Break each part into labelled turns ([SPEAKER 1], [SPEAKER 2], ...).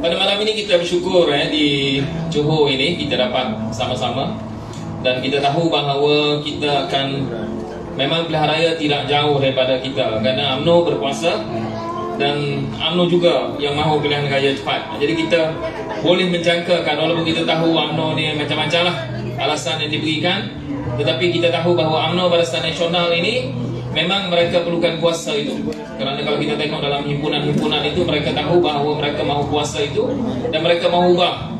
[SPEAKER 1] Pada malam ini kita bersyukur di Johor ini kita dapat sama-sama, dan kita tahu bahawa kita akan memang pilihan raya tidak jauh daripada kita, kerana UMNO berkuasa dan UMNO juga yang mahu pilihan raya cepat. Jadi kita boleh menjangkakan, walaupun kita tahu UMNO ni macam-macam lah alasan yang diberikan, tetapi kita tahu bahawa UMNO Barisan Nasional ini memang mereka perlukan kuasa itu. Kerana kalau kita tengok dalam himpunan-himpunan itu, mereka tahu bahawa mereka mahu kuasa itu dan mereka mahu ubah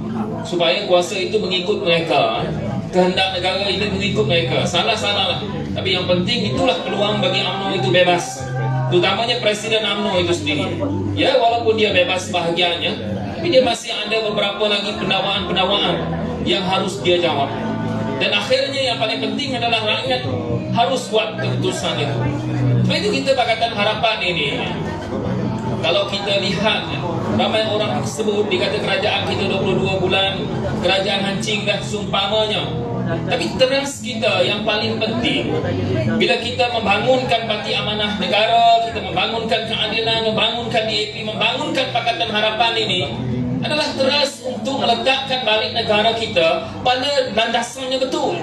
[SPEAKER 1] supaya kuasa itu mengikut mereka, kehendak negara itu mengikut mereka. Salah-salah lah, tapi yang penting itulah peluang bagi UMNO itu bebas, terutamanya Presiden UMNO itu sendiri. Ya, walaupun dia bebas bahagiannya, tapi dia masih ada beberapa lagi pendawaan-pendawaan yang harus dia jawab. Dan akhirnya yang paling penting adalah rakyat harus buat keputusan itu. Sebab itu kita Pakatan Harapan ini, kalau kita lihat, ramai orang sebut dikata kerajaan kita 22 bulan, kerajaan hancing dah seumpamanya. Tapi teras kita yang paling penting, bila kita membangunkan Parti Amanah Negara, kita membangunkan keadilan, membangunkan DAP, membangunkan Pakatan Harapan ini, adalah teras untuk meletakkan balik negara kita pada landasannya betul.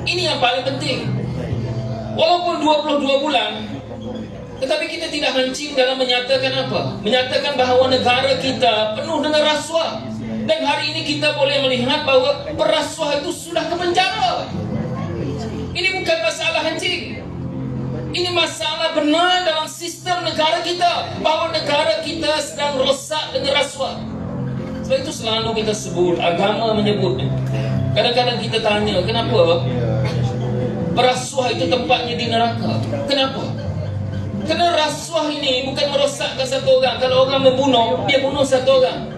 [SPEAKER 1] Ini yang paling penting. Walaupun 22 bulan, tetapi kita tidak hancing dalam menyatakan apa? Menyatakan bahawa negara kita penuh dengan rasuah. Dan hari ini kita boleh melihat bahawa perasuah itu sudah ke penjara. Ini bukan masalah hancing. Ini masalah benar dalam sistem negara kita, bahawa negara kita sedang rosak dengan rasuah. Sebab itu selalu kita sebut, agama menyebut. Kadang-kadang kita tanya, kenapa perasuah itu tempatnya di neraka? Kenapa? Kerana rasuah ini bukan merosakkan satu orang. Kalau orang membunuh, dia bunuh satu orang.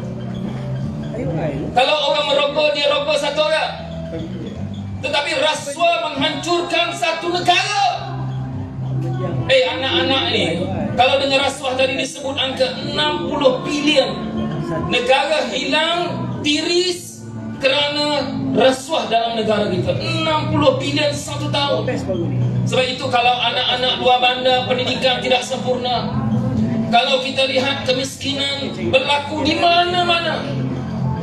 [SPEAKER 1] Kalau orang merokok, dia rokok satu orang. Tetapi rasuah menghancurkan satu negara. Anak-anak ni, kalau dengan rasuah tadi disebut angka 60 bilion. Negara hilang tiris kerana rasuah dalam negara kita. 60 bilion satu tahun. Sebab itu kalau anak-anak luar bandar pendidikan tidak sempurna, kalau kita lihat kemiskinan berlaku di mana-mana,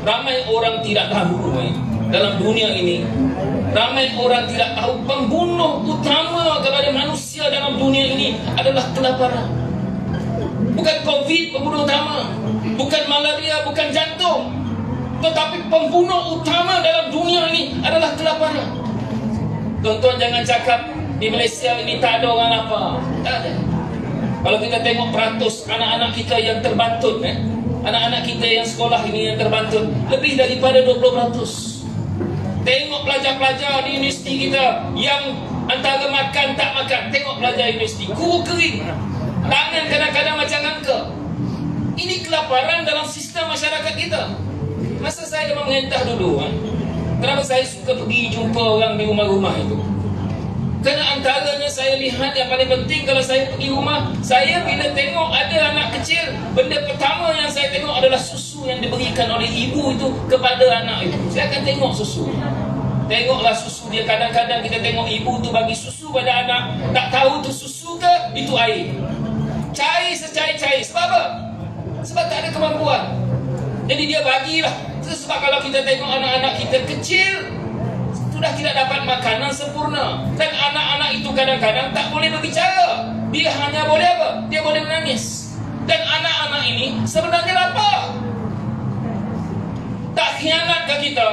[SPEAKER 1] ramai orang tidak tahu dalam dunia ini. Ramai orang tidak tahu pembunuh utama kepada manusia dalam dunia ini adalah kelaparan. Bukan COVID pembunuh utama, bukan malaria, bukan jantung, tetapi pembunuh utama dalam dunia ini adalah kelaparan. Tuan-tuan jangan cakap di Malaysia ini tak ada orang lapar. Tak ada. Kalau kita tengok peratus anak-anak kita yang terbantut, anak-anak kita yang sekolah ini yang terbantut, lebih daripada 20%. Tengok pelajar-pelajar di universiti kita yang antara makan tak makan. Tengok pelajar universiti, kuku kering, tangan kadang-kadang macam angka. Ini kelaparan dalam sistem masyarakat kita. Masa saya mengentah dulu, kenapa saya suka pergi jumpa orang di rumah-rumah itu? Kerana antaranya saya lihat yang paling penting kalau saya pergi rumah, saya bila tengok ada anak kecil, benda pertama yang saya tengok adalah susu yang diberikan oleh ibu itu kepada anak itu. Saya akan tengok susu. Tengoklah susu dia. Kadang-kadang kita tengok ibu tu bagi susu pada anak, tak tahu tu susu ke itu air. Cair secair-cair. Sebab apa? Sebab tak ada kemampuan. Jadi dia bagilah. Sebab kalau kita tengok anak-anak kita kecil sudah tidak dapat makanan sempurna, dan anak-anak itu kadang-kadang tak boleh berbicara. Dia hanya boleh apa? Dia boleh menangis. Dan anak-anak ini sebenarnya lapar. Tak khianatkah kita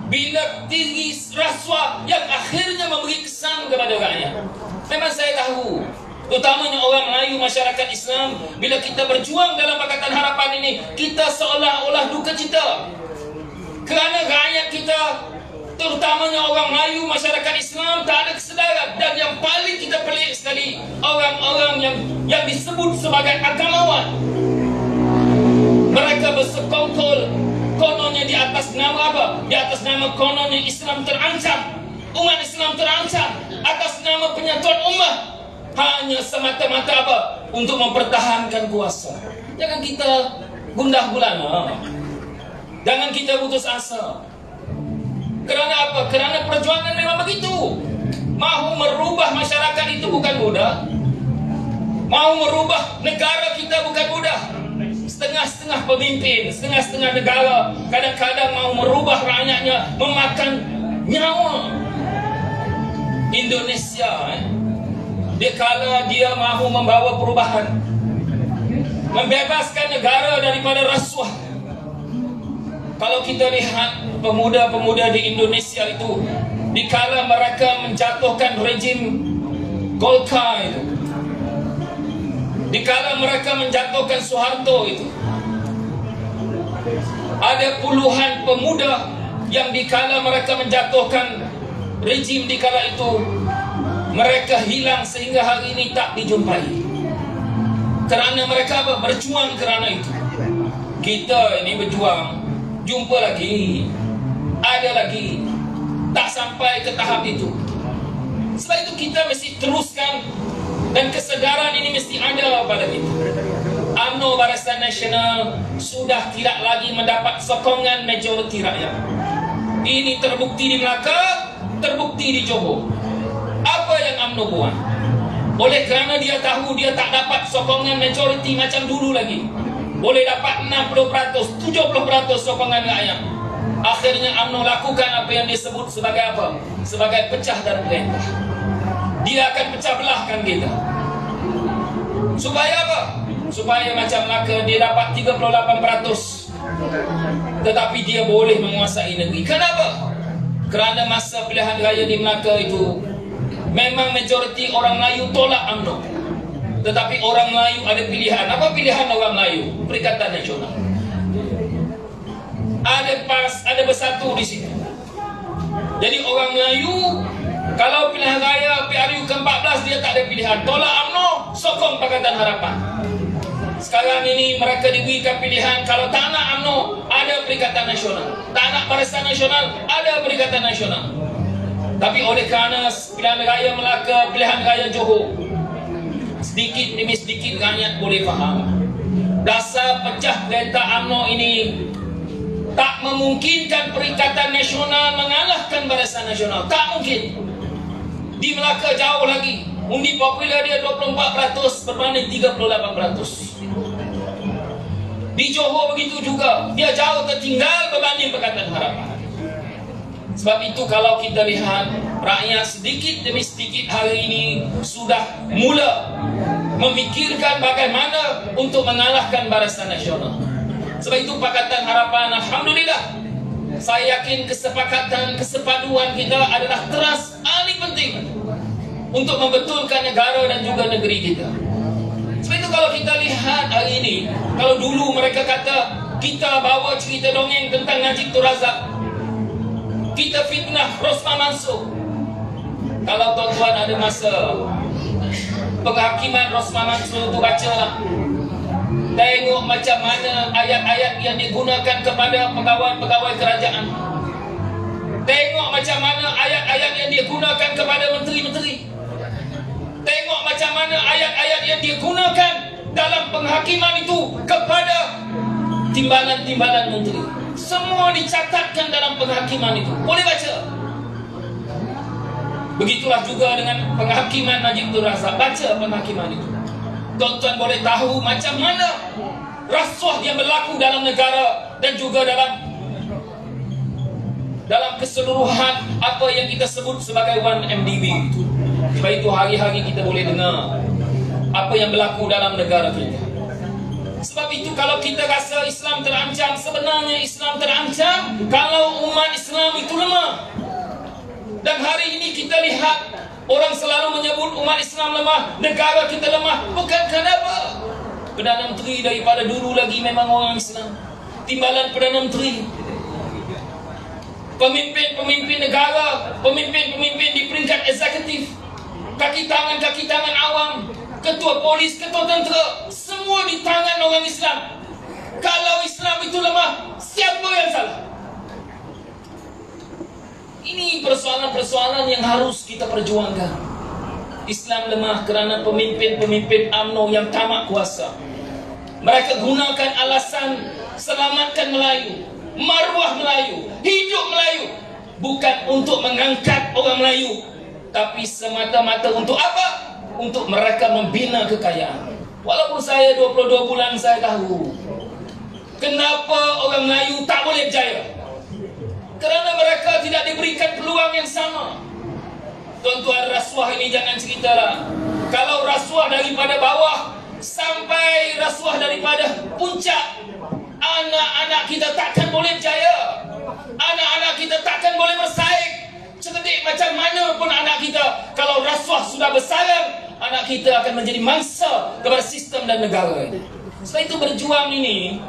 [SPEAKER 1] bila tinggi rasuah yang akhirnya memberi kesan kepada rakyat? Memang saya tahu, utamanya orang Melayu, masyarakat Islam, bila kita berjuang dalam Pakatan Harapan ini, kita seolah-olah duka cita kerana rakyat kita, terutamanya orang Melayu, masyarakat Islam, tak ada kesedaran. Dan yang paling kita pelik sekali, orang-orang yang disebut sebagai agamawan, mereka bersekongkol, kononnya di atas nama apa? Di atas nama kononnya Islam terancam, umat Islam terancam, atas nama penyatuan umat, hanya semata-mata apa? Untuk mempertahankan kuasa. Jangan kita gundah gulana, jangan kita putus asa. Kerana apa? Kerana perjuangan memang begitu. Mahu merubah masyarakat itu bukan mudah. Mahu merubah negara kita bukan mudah. setengah-setengah pemimpin, setengah-setengah negara kadang-kadang mau merubah rakyatnya, memakan nyawa. Indonesia dia kala dia mahu membawa perubahan, membebaskan negara daripada rasuah. Kalau kita lihat pemuda-pemuda di Indonesia itu, dikala mereka menjatuhkan rejim Golkar itu, dikala mereka menjatuhkan Soeharto itu, ada puluhan pemuda yang dikala mereka menjatuhkan rejim dikala itu, mereka hilang sehingga hari ini tak dijumpai. Kerana mereka apa? Berjuang kerana itu. Kita ini berjuang, jumpa lagi, ada lagi, tak sampai ke tahap itu. Sebab itu kita mesti teruskan, dan kesedaran ini mesti ada pada kita. UMNO Barisan Nasional sudah tidak lagi mendapat sokongan majoriti rakyat. Ini terbukti di Melaka, terbukti di Johor. Apa yang UMNO buat? Oleh kerana dia tahu dia tak dapat sokongan majoriti macam dulu lagi, boleh dapat 60%, 70% sokongan rakyat, akhirnya UMNO lakukan apa yang disebut sebagai apa? Sebagai pecah dan perintah. Dia akan pecah belahkan kita. Supaya apa? Supaya macam Melaka dia dapat 38%, tetapi dia boleh menguasai negeri. Kenapa? Kerana masa pilihan raya di Melaka itu memang majoriti orang Melayu tolak UMNO, tetapi orang Melayu ada pilihan. Apa pilihan orang Melayu? Perikatan Nasional. Ada PAS, ada bersatu di situ. Jadi orang Melayu kalau pilihan raya PRU ke-14 dia tak ada pilihan, tolak UMNO, sokong Pakatan Harapan. Sekarang ini mereka diberikan pilihan, kalau tak nak UMNO, ada Perikatan Nasional, tak nak Barisan Nasional, ada Perikatan Nasional. Tapi oleh kerana pilihan raya Melaka, pilihan raya Johor, sedikit demi sedikit rakyat boleh faham dasar pecah perintah UMNO ini tak memungkinkan Perikatan Nasional mengalahkan Barisan Nasional. Tak mungkin. Di Melaka jauh lagi, undi popular dia 24% berbanding 38%. Di Johor begitu juga, dia jauh tertinggal berbanding Pakatan Harapan. Sebab itu kalau kita lihat, rakyat sedikit demi sedikit hari ini sudah mula memikirkan bagaimana untuk mengalahkan Barisan Nasional. Sebab itu Pakatan Harapan, alhamdulillah, saya yakin kesepakatan, kesepaduan kita adalah teras paling penting untuk membetulkan negara dan juga negeri kita. Sebab itu kalau kita lihat hari ini, kalau dulu mereka kata kita bawa cerita dongeng tentang Najib Tun Razak, kita fitnah Rosman Mansur. Kalau tuan-tuan ada masa penghakiman Rosman Mansur tu, bacalah, tengok macam mana ayat-ayat yang digunakan kepada pegawai-pegawai kerajaan. Tengok macam mana ayat-ayat yang digunakan kepada menteri-menteri. Tengok macam mana ayat-ayat yang digunakan dalam penghakiman itu kepada timbalan-timbalan menteri. Semua dicatatkan dalam penghakiman itu. Boleh baca. Begitulah juga dengan penghakiman Najib Tun Razak. Baca penghakiman itu. Tuan-tuan boleh tahu macam mana rasuah yang berlaku dalam negara dan juga dalam keseluruhan apa yang kita sebut sebagai 1MDB itu. Sebab itu hari-hari kita boleh dengar apa yang berlaku dalam negara kita. Sebab itu kalau kita rasa Islam terancam, sebenarnya Islam terancam kalau umat Islam itu lemah. Dan hari ini kita lihat orang selalu menyebut umat Islam lemah, negara kita lemah. Bukan kenapa? Perdana Menteri daripada dulu lagi memang orang Islam. Timbalan Perdana Menteri, pemimpin-pemimpin negara, pemimpin-pemimpin di peringkat eksekutif, kaki tangan awam, ketua polis, ketua tentera, semua di tangan orang Islam. Kalau Islam itu lemah, siapa yang salah? Ini persoalan-persoalan yang harus kita perjuangkan. Islam lemah kerana pemimpin-pemimpin UMNO yang tamak kuasa. Mereka gunakan alasan selamatkan Melayu, maruah Melayu, hidup Melayu, bukan untuk mengangkat orang Melayu, tapi semata-mata untuk apa? Untuk mereka membina kekayaan. Walaupun saya 22 bulan saya tahu Kenapa orang Melayu tak boleh berjaya? Kerana mereka tidak diberikan peluang yang sama. Tuan-tuan, rasuah ini jangan ceritalah. Kalau rasuah daripada bawah sampai rasuah daripada puncak, anak-anak kita takkan boleh berjaya. Anak-anak kita takkan boleh bersaing. Cerdik macam mana pun anak kita, kalau rasuah sudah bersarang, anak kita akan menjadi mangsa kepada sistem dan negara ini. Sebab itu berjuang ini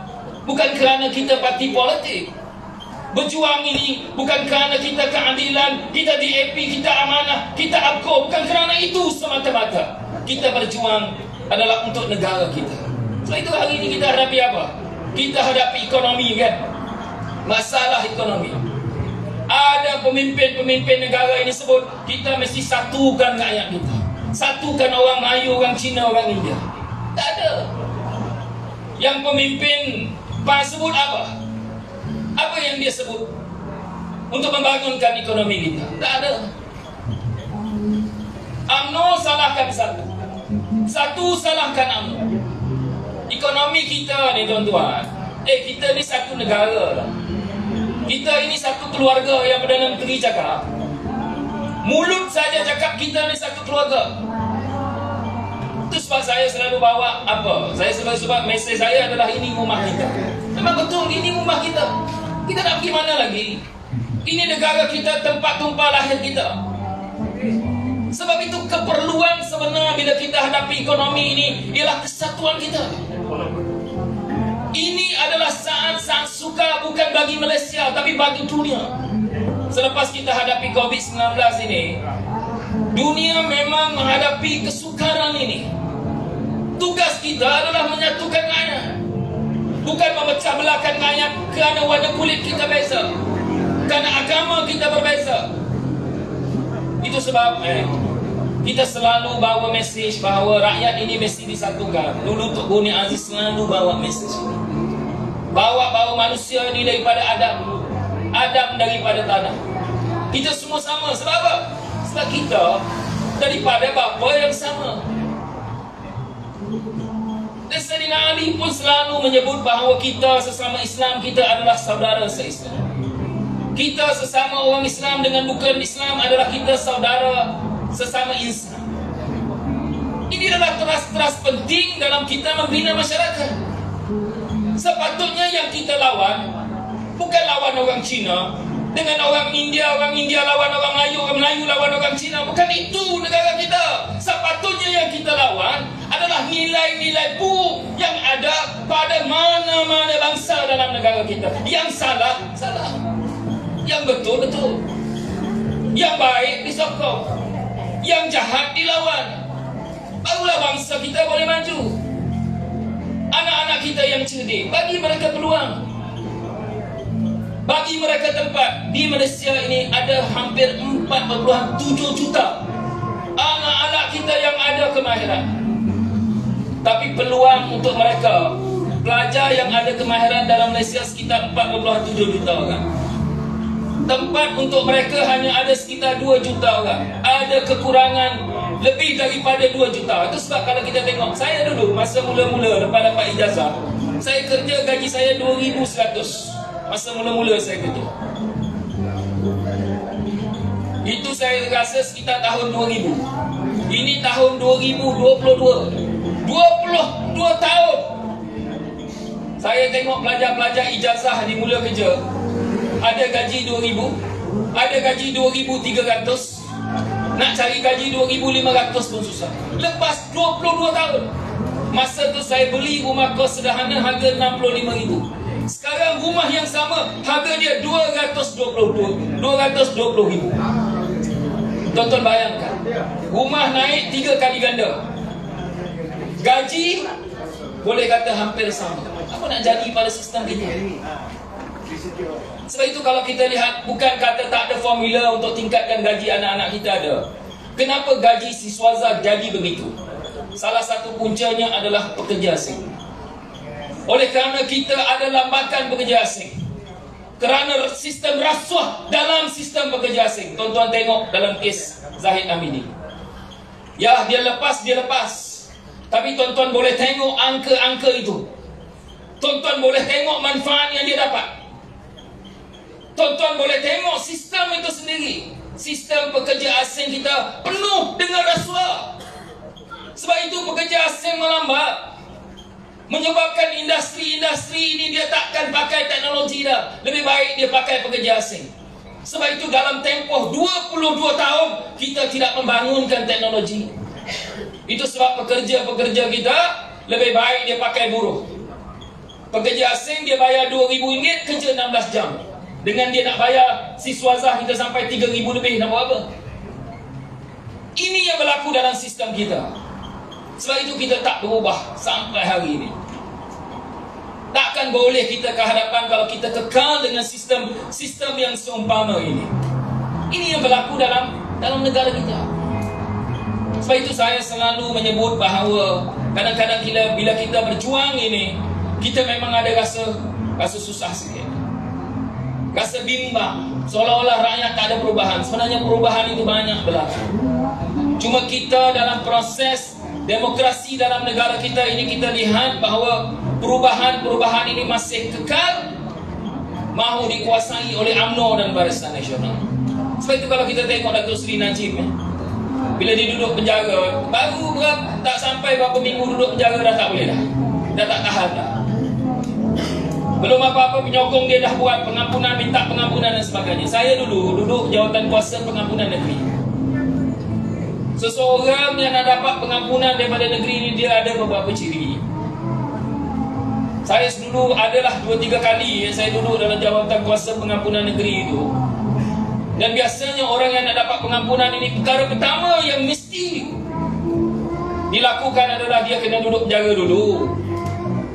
[SPEAKER 1] bukan kerana kita parti politik. Berjuang ini bukan kerana kita keadilan, kita DAP, kita amanah, kita ABKO. Bukan kerana itu semata-mata. Kita berjuang adalah untuk negara kita. Sebab itu hari ini kita hadapi apa? Kita hadapi ekonomi, kan? Masalah ekonomi. Ada pemimpin-pemimpin negara ini sebut kita mesti satukan rakyat kita. Satukan orang Melayu, orang Cina, orang India. Tak ada. Yang pemimpin PAS sebut apa? Apa yang dia sebut untuk membangunkan ekonomi kita? Tak ada. UMNO salahkan satu. Satu salahkan UMNO. Ekonomi kita ni, tuan-tuan, kita ni satu negara. Kita ini satu keluarga. Yang Perdana Menteri cakap, mulut saja cakap kita ni satu keluarga. Itu sebab saya selalu bawa apa? Saya sebab mesej saya adalah ini rumah kita. Memang betul, ini rumah kita. Kita nak pergi mana lagi? Ini negara kita, tempat tumpah lahir kita. Sebab itu keperluan sebenar bila kita hadapi ekonomi ini ialah kesatuan kita. Ini adalah saat-saat suka bukan bagi Malaysia tapi bagi dunia. Selepas kita hadapi COVID-19 ini, dunia memang menghadapi kesukaran ini. Tugas kita adalah menyatukan rakyat, bukan memecah belahkan rakyat kerana warna kulit kita beza, kerana agama kita berbeza. Itu sebab kita selalu bawa mesej bahawa rakyat ini mesti disatukan. Dulu Tok Buni Aziz selalu bawa mesej ini. Bawa manusia ini daripada Adam, Adam daripada tanah. Kita semua sama. Sebab apa? Sebab kita daripada bapa yang sama. Dan Sayyidina Ali pun selalu menyebut bahawa kita sesama Islam, kita adalah saudara se-Islam. Kita sesama orang Islam dengan bukan Islam adalah kita saudara sesama insan. Ini adalah teras-teras penting dalam kita membina masyarakat. Sepatutnya yang kita lawan bukan lawan orang Cina dengan orang India lawan orang Melayu lawan orang Cina. Bukan itu negara kita. Sepatutnya yang kita lawan adalah nilai-nilai buruk yang ada pada mana-mana bangsa dalam negara kita. Yang salah, salah. Yang betul, betul. Yang baik disokong, yang jahat dilawan. Barulah bangsa kita boleh maju. Anak-anak kita yang cerdik, bagi mereka peluang, bagi mereka tempat. Di Malaysia ini ada hampir 4.7 juta anak-anak kita yang ada kemahiran. Tapi peluang untuk mereka, pelajar yang ada kemahiran dalam Malaysia sekitar 4.7 juta orang. Tempat untuk mereka hanya ada sekitar 2 juta orang. Ada kekurangan lebih daripada 2 juta. Itu sebab kalau kita tengok, saya dulu masa mula-mula lepas dapat ijazah, saya kerja gaji saya 2,100. Masa mula-mula saya kerja. Itu saya rasa sekitar tahun 2000. Ini tahun 2022. 22 tahun saya tengok pelajar-pelajar ijazah di mula kerja, ada gaji 2,000, ada gaji 2,300. Nak cari gaji 2,500 pun susah. Lepas 22 tahun, masa tu saya beli rumah kos sederhana harga 65,000. Sekarang rumah yang sama harga dia 220,000. Tonton bayangkan, rumah naik 3 kali ganda, gaji boleh kata hampir sama. Apa nak jadi pada sistem kita? Sebab itu kalau kita lihat, bukan kata tak ada formula untuk tingkatkan gaji anak-anak kita, ada. Kenapa gaji si swaza jadi begitu? Salah satu puncanya adalah pekerja asing. Oleh kerana kita ada lambakan pekerja asing, kerana sistem rasuah dalam sistem pekerja asing. Tuan-tuan tengok dalam kes Zahid Hamidi. Ya, dia lepas. Tapi tuan-tuan boleh tengok angka-angka itu. Tuan-tuan boleh tengok manfaat yang dia dapat. Tuan-tuan boleh tengok sistem itu sendiri. Sistem pekerja asing kita penuh dengan rasuah. Sebab itu pekerja asing melambat, menyebabkan industri-industri ini dia takkan pakai teknologi dah. Lebih baik dia pakai pekerja asing. Sebab itu dalam tempoh 22 tahun kita tidak membangunkan teknologi. Itu sebab pekerja-pekerja kita lebih baik dia pakai buruh. Pekerja asing dia bayar RM2,000 kerja 16 jam. Dengan dia nak bayar siswazah kita sampai 3,000 lebih, nak buat apa? Ini yang berlaku dalam sistem kita. Sebab itu kita tak berubah sampai hari ini. Takkan boleh kita ke hadapan kalau kita kekal dengan sistem yang seumpama ini. Ini yang berlaku dalam negara kita. Sebab itu saya selalu menyebut bahawa kadang-kadang bila kita berjuang ini, kita memang ada rasa susah sikit, rasa bimbang, seolah-olah rakyat tak ada perubahan. Sebenarnya perubahan itu banyak berlaku. Cuma kita dalam proses demokrasi dalam negara kita ini, kita lihat bahawa perubahan ini masih kekal, mahu dikuasai oleh UMNO dan Barisan Nasional. Sebab itu kalau kita tengok Datuk Seri Najib, bila dia duduk penjara, baru tak sampai berapa minggu duduk penjara dah tak boleh dah. Dah tak tahan dah. Belum apa-apa penyokong dia dah buat pengampunan, minta pengampunan dan sebagainya. Saya dulu duduk jawatan kuasa pengampunan negeri. Seseorang yang nak dapat pengampunan daripada negeri ini, dia ada beberapa ciri. Saya dulu adalah 2-3 kali saya duduk dalam jawatan kuasa pengampunan negeri itu. Dan biasanya orang yang nak dapat pengampunan ini, perkara pertama yang mesti dilakukan adalah dia kena duduk penjara dulu.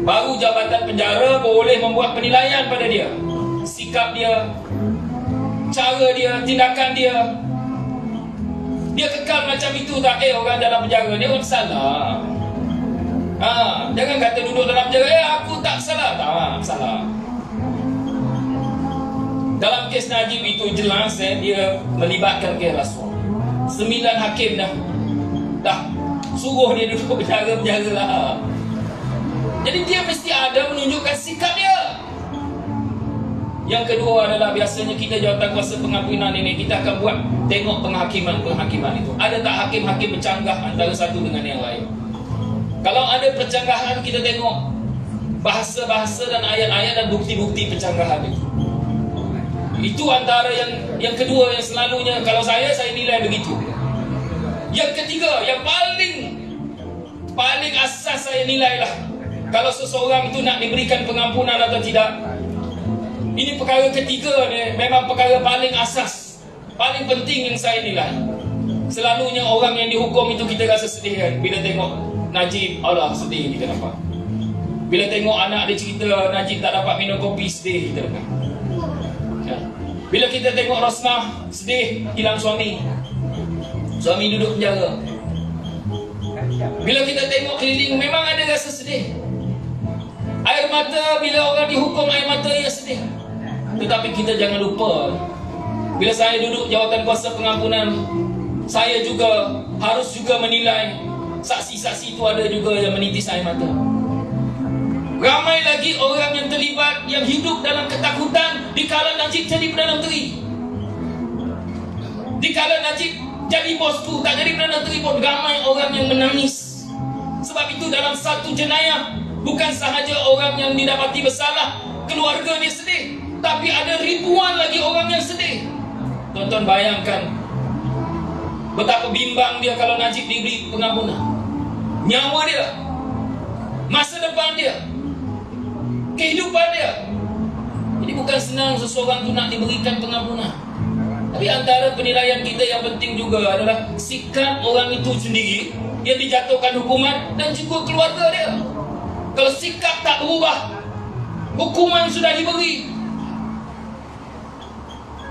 [SPEAKER 1] Baru jabatan penjara boleh membuat penilaian pada dia, sikap dia, cara dia, tindakan dia. Dia kekal macam itu tak? Orang dalam penjara ni orang salah. Jangan kata duduk dalam penjara, aku tak salah. Tak, salah. Dalam kes Najib itu jelas dia melibatkan kes rasuah. 9 hakim dah suruh dia duduk penjara lah. Jadi dia mesti ada menunjukkan sikap dia. Yang kedua adalah biasanya kita jawatan kuasa pengampunan ini, kita akan buat tengok penghakiman itu. Ada tak hakim-hakim bercanggah antara satu dengan yang lain? Kalau ada percanggahan, kita tengok bahasa-bahasa dan ayat-ayat dan bukti-bukti percanggahan itu. Itu antara yang kedua yang selalunya kalau saya nilai begitu. Yang ketiga, yang paling asas saya nilai lah, kalau seseorang itu nak diberikan pengampunan atau tidak. Ini perkara ketiga ni, memang perkara paling asas, paling penting yang saya nilai. Selalunya orang yang dihukum itu kita rasa sedih kan. Bila tengok Najib, Allah sedih kita nampak. Bila tengok anak dia cerita Najib tak dapat minum kopi, sedih kita nampak. Bila kita tengok Rosnah, sedih hilang suami duduk penjara. Bila kita tengok keliling, memang ada rasa sedih. Air mata, bila orang dihukum air mata ia sedih. Tetapi kita jangan lupa, bila saya duduk jawatan kuasa pengampunan, saya juga harus menilai saksi-saksi itu ada juga yang menitis air mata. Ramai lagi orang yang terlibat, yang hidup dalam ketakutan dikala Najib jadi Perdana Menteri. Dikala Najib jadi bosku, tak jadi Perdana Menteri pun ramai orang yang menangis. Sebab itu dalam satu jenayah, bukan sahaja orang yang didapati bersalah, keluarga dia sedih, tapi ada ribuan lagi orang yang sedih. Tuan-tuan bayangkan betapa bimbang dia kalau Najib diberi pengampunan. Nyawa dia, masa depan dia, kehidupan dia. Jadi bukan senang seseorang tu nak diberikan pengampunan. Tapi antara penilaian kita yang penting juga adalah sikap orang itu sendiri yang dijatuhkan hukuman dan juga keluarga dia. Kalau sikap tak berubah, hukuman sudah diberi,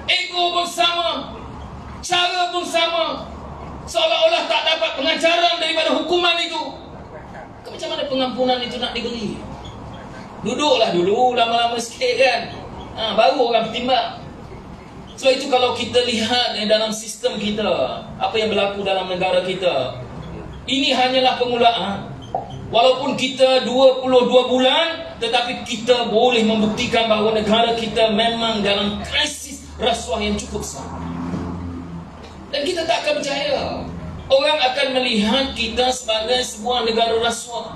[SPEAKER 1] ego pun sama, cara pun sama, seolah-olah tak dapat pengajaran daripada hukuman itu. Macam mana pengampunan itu nak diberi? Duduklah dulu lama-lama sikit kan, baru orang bertimbang. Sebab itu kalau kita lihat dalam sistem kita, apa yang berlaku dalam negara kita, ini hanyalah permulaan. Walaupun kita 22 bulan, tetapi kita boleh membuktikan bahawa negara kita memang dalam krisis rasuah yang cukup besar. Dan kita tak akan percaya. Orang akan melihat kita sebagai sebuah negara rasuah.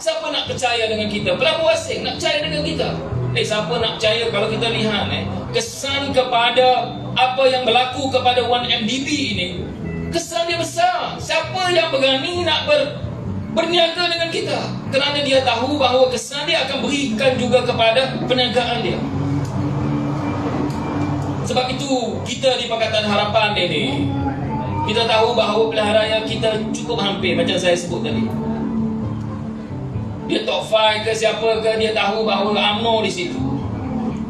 [SPEAKER 1] Siapa nak percaya dengan kita? Pelabur asing nak percaya dengan kita? Siapa nak percaya kalau kita lihat kesan kepada apa yang berlaku kepada 1MDB ini, kesan dia besar. Siapa yang berani nak berniaga dengan kita? Kerana dia tahu bahawa kesan dia akan berikan juga kepada perniagaan dia. Sebab itu kita di Pakatan Harapan ini, kita tahu bahawa pilihan raya kita cukup hampir, macam saya sebut tadi. Dia top 5 ke siapa ke, dia tahu bahawa UMNO di situ.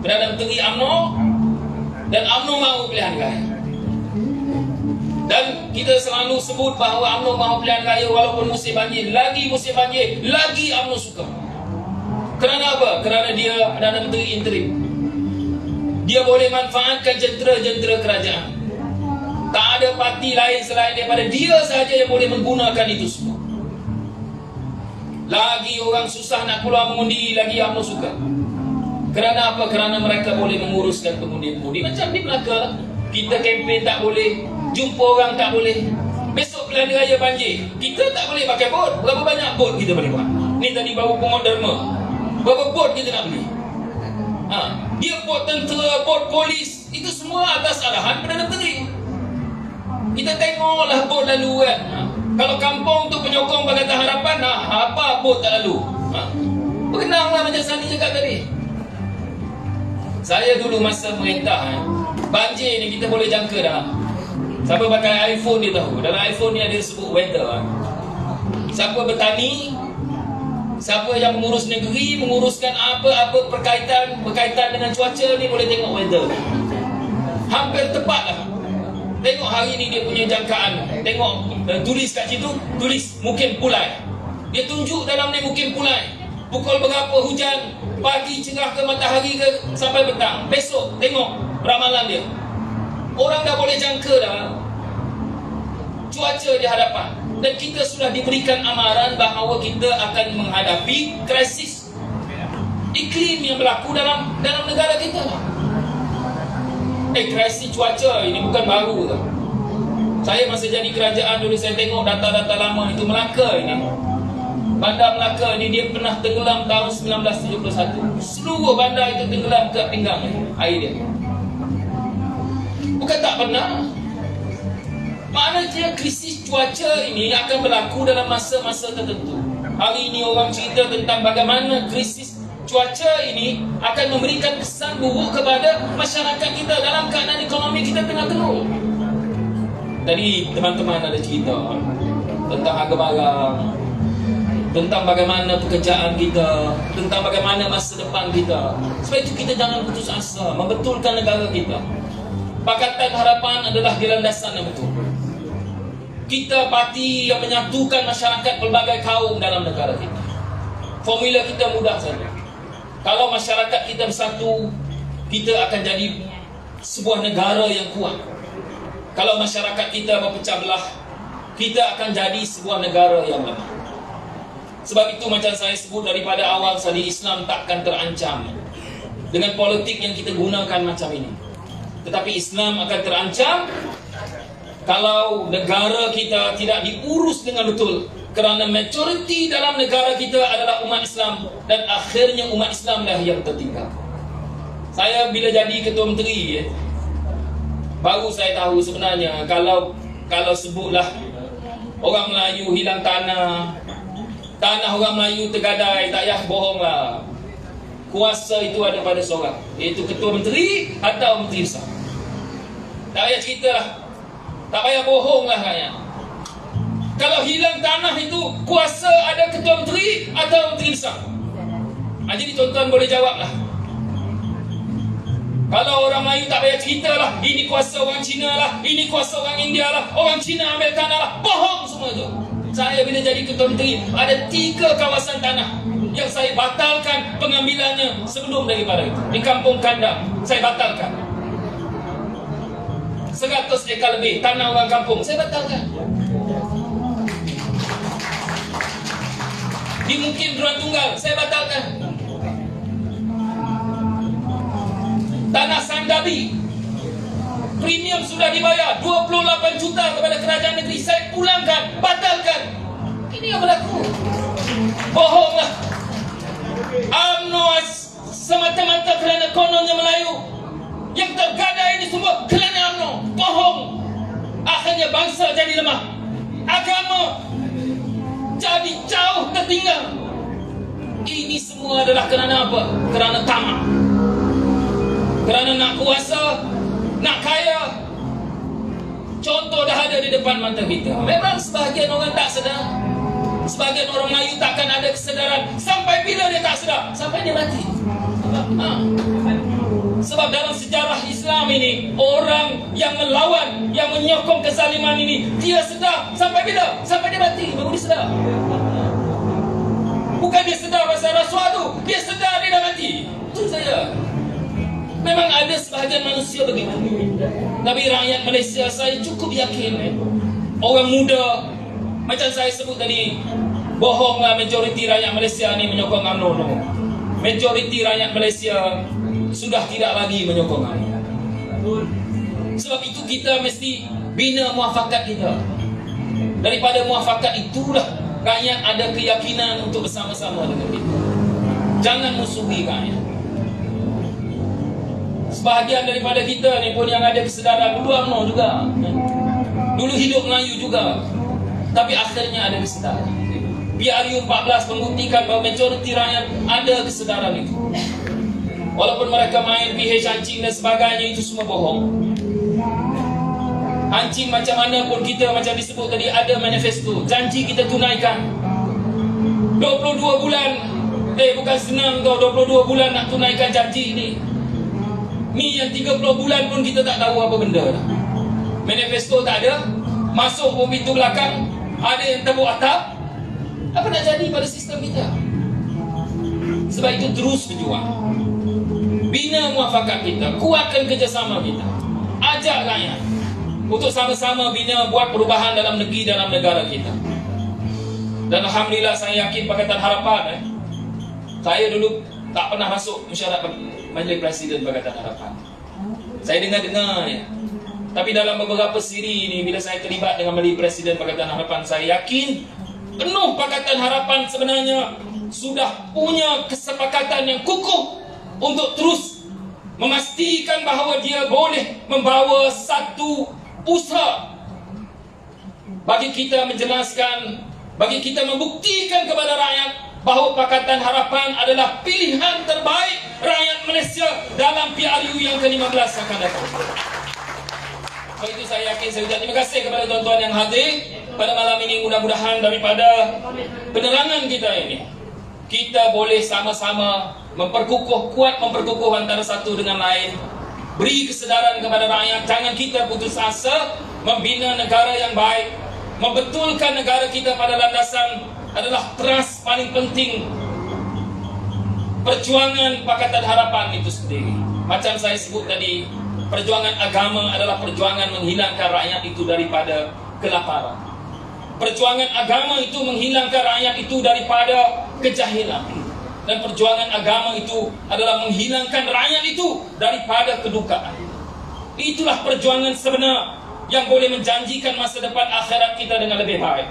[SPEAKER 1] Perdana Menteri UMNO, dan UMNO mahu pilihan raya. Dan kita selalu sebut bahawa UMNO mahu pilihan raya walaupun musim banjir. Lagi musim banjir, lagi UMNO suka. Kerana apa? Kerana dia Perdana Menteri interim. Dia boleh manfaatkan jentera-jentera kerajaan. Tak ada parti lain selain daripada dia sahaja yang boleh menggunakan itu semua. Lagi orang susah nak keluar mengundi, lagi UMNO suka. Kerana apa? Kerana mereka boleh menguruskan pengundi-pengundi. Macam di Melaka, kita kempen tak boleh, jumpa orang tak boleh. Besok pilihan raya banjir, kita tak boleh pakai bot. Berapa banyak bot kita boleh buat? Ni tadi baru Pungut Derma. Berapa bot kita nak beli? Dia bot tentera, bot polis, itu semua atas arahan Perdana Menteri. Kita tengoklah bot lalu kan. Kalau kampung tu penyokong Pakatan Harapan, apa bot tak lalu? Berenanglah macam Sani cakap tadi. Saya dulu masa merintah, banjir ni kita boleh jangka dah. Siapa pakai iPhone dia tahu. Dalam iPhone ni ada sebut weather. Siapa bertani, siapa yang mengurus negeri, menguruskan apa-apa berkaitan dengan cuaca ni boleh tengok weather. Hampir tepat lah. Tengok hari ni dia punya jangkaan. Tengok tulis kat situ, tulis mukim pulai. Dia tunjuk dalam ni mukim pulai. Pukul berapa hujan, pagi cerah ke matahari ke sampai petang. Besok tengok ramalan dia. Orang dah boleh jangka dah cuaca di hadapan. Dan kita sudah diberikan amaran bahawa kita akan menghadapi krisis iklim yang berlaku dalam negara kita. Krisis cuaca ini bukan baru tau. Saya masa jadi kerajaan dulu, saya tengok data-data lama itu. Melaka ini, bandar Melaka ini, dia pernah tenggelam tahun 1971. Seluruh bandar itu tenggelam ke pinggang air dia. Bukan tak pernah. Maknanya krisis cuaca ini akan berlaku dalam masa-masa tertentu. Hari ini orang cerita tentang bagaimana krisis cuaca ini akan memberikan kesan buruk kepada masyarakat kita dalam keadaan ekonomi kita tengah teruk. Tadi teman-teman ada cerita tentang harga barang, tentang bagaimana pekerjaan kita, tentang bagaimana masa depan kita. Sebab itu kita jangan putus asa membetulkan negara kita. Pakatan Harapan adalah di landasan yang betul. Kita parti yang menyatukan masyarakat pelbagai kaum dalam negara kita. Formula kita mudah saja. Kalau masyarakat kita bersatu, kita akan jadi sebuah negara yang kuat. Kalau masyarakat kita berpecah belah, kita akan jadi sebuah negara yang lemah. Sebab itu macam saya sebut daripada awal tadi, Islam takkan terancam dengan politik yang kita gunakan macam ini. Tetapi Islam akan terancam kalau negara kita tidak diurus dengan betul. Kerana majoriti dalam negara kita adalah umat Islam, dan akhirnya umat Islam lah yang tertinggal. Saya bila jadi Ketua Menteri, baru saya tahu sebenarnya kalau sebutlah orang Melayu hilang tanah orang Melayu tergadai, tak payah bohonglah. Kuasa itu ada pada seorang, iaitu Ketua Menteri atau Menteri Besar. Tak payah ceritalah, tak payah bohonglah rakyat. Kalau hilang tanah itu, kuasa ada Ketua Menteri atau Menteri Besar. Jadi tuan-tuan boleh jawablah. Kalau orang Melayu tak payah ceritalah, ini kuasa orang Cina lah, ini kuasa orang India lah, orang Cina ambil tanah lah. Bohong semua itu. Saya bila jadi Ketua Menteri, ada 3 kawasan tanah yang saya batalkan pengambilannya sebelum daripada itu. Di Kampung Kandang, saya batalkan. 100 ekar lebih tanah orang kampung, saya batalkan. Dimungkin ruang tunggal, saya batalkan. Tanah Sandabi, premium sudah dibayar 28 juta kepada kerajaan negeri, saya pulangkan, batalkan. Ini yang berlaku. Bohonglah. UMNO semata-mata kerana kononnya Melayu. Yang tergadai ini semua kerana UMNO. Bohong. Akhirnya bangsa jadi lemah, agama jadi jauh tertinggal. Ini semua adalah kerana apa? Kerana tamak, kerana nak kuasa, nak kaya. Contoh dah ada di depan mata kita. Memang sebahagian orang tak sedar. Sebahagian orang Melayu takkan ada kesedaran. Sampai bila dia tak sedar? Sampai dia mati. Sebab dalam sejarah Islam ini, orang yang melawan, yang menyokong kezaliman ini, dia sedar. Sampai bila? Sampai dia mati, baru dia sedar. Bukan dia sedar pasal rasuah tu, dia sedar dia dah mati. Itu saya. Memang ada sebahagian manusia begitu. Tapi rakyat Malaysia, saya cukup yakin, orang muda, macam saya sebut tadi, bohonglah majoriti rakyat Malaysia ni menyokong UMNO. Majoriti rakyat Malaysia sudah tidak lagi menyokong UMNO. Sebab itu kita mesti bina muafakat kita. Daripada muafakat itulah rakyat ada keyakinan untuk bersama-sama dengan kita. Jangan musuhi rakyat. Sebahagian daripada kita ni pun yang ada kesedaran, dulu UMNO juga, dulu hidup Melayu juga, tapi akhirnya ada kesedaran. PRU 14 membuktikan bahawa majoriti rakyat ada kesedaran itu. Walaupun mereka main PH hancing dan sebagainya, itu semua bohong. Hancing macam mana pun kita, macam disebut tadi, ada manifesto, janji kita tunaikan. 22 bulan, bukan senang tau, 22 bulan nak tunaikan janji ni. Ni yang 30 bulan pun kita tak tahu apa benda dah. Manifesto tak ada, masuk pun pintu belakang, ada yang tebuk atap. Apa nak jadi pada sistem kita? Sebab itu terus berjuang, bina muafakat kita, kuatkan kerjasama kita, ajak rakyat untuk sama-sama bina, buat perubahan dalam negeri, dalam negara kita. Dan Alhamdulillah saya yakin Pakatan Harapan, saya dulu tak pernah masuk mesyuarat Majlis Presiden Pakatan Harapan. Saya dengar-dengar ya. Tapi dalam beberapa siri ini, bila saya terlibat dengan Majlis Presiden Pakatan Harapan, saya yakin penuh Pakatan Harapan sebenarnya sudah punya kesepakatan yang kukuh untuk terus memastikan bahawa dia boleh membawa satu usaha bagi kita menjelaskan, bagi kita membuktikan kepada rakyat bahawa Pakatan Harapan adalah pilihan terbaik rakyat Malaysia dalam PRU yang ke-15 akan datang. Sebab itu saya yakin, saya ucap terima kasih kepada tuan-tuan yang hadir pada malam ini. Mudah-mudahan daripada penerangan kita ini, kita boleh sama-sama kuat memperkukuh antara satu dengan lain. Beri kesedaran kepada rakyat, jangan kita putus asa membina negara yang baik, membetulkan negara kita pada landasan adalah trust paling penting. Perjuangan Pakatan Harapan itu sendiri, macam saya sebut tadi, perjuangan agama adalah perjuangan menghilangkan rakyat itu daripada kelaparan. Perjuangan agama itu menghilangkan rakyat itu daripada kejahilan. Dan perjuangan agama itu adalah menghilangkan rakyat itu daripada kedukaan. Itulah perjuangan sebenar yang boleh menjanjikan masa depan akhirat kita dengan lebih baik.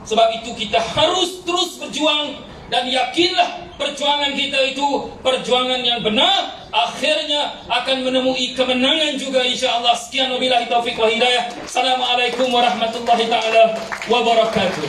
[SPEAKER 1] Sebab itu kita harus terus berjuang, dan yakinlah perjuangan kita itu perjuangan yang benar, akhirnya akan menemui kemenangan juga insya-Allah. Sekian wabillahi taufiq wa hidayah. Assalamualaikum warahmatullahi taala wabarakatuh.